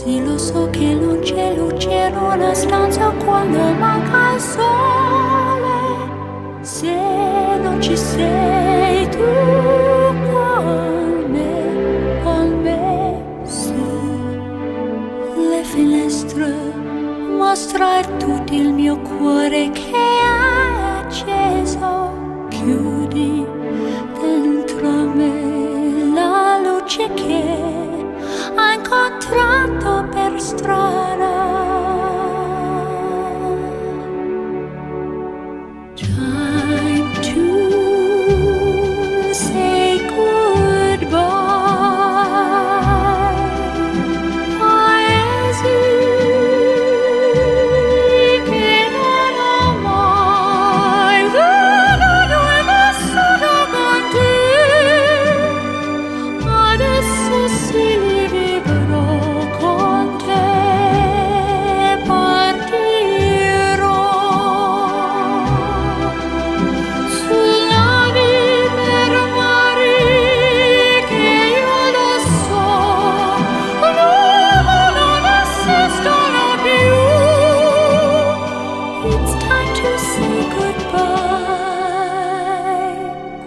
Sì, lo so che non c'è luce in una stanza quando manca il sole. Se non ci sei tu con me, sì. Le finestre mostra tutto il mio cuore che è acceso. Chiudi dentro me la luce che ha incontrato per strada. Time to say goodbye. Paesi che non ho mai veduto e vissuto con te. Adesso sì li vivrò con te. Partirò sul navi per mari che io lo so non esistono più. It's time to say goodbye.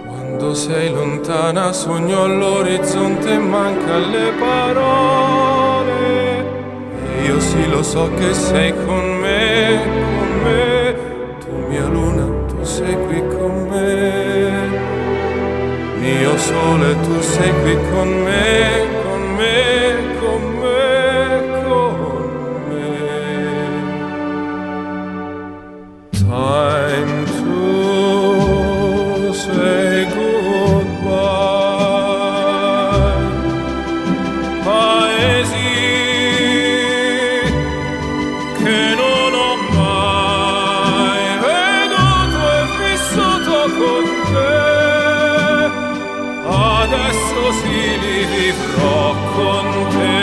Quando sei lontana sogno all'orizzonte e manca le parole. E io sì lo so che sei con me, con me. Tu mia luna, tu sei qui con me. Mio sole, tu sei qui con me, con me, con me, con me. Time to say goodbye. Paesi che non ho mai veduto e vissuto con te. Adesso sì li vivrò con te.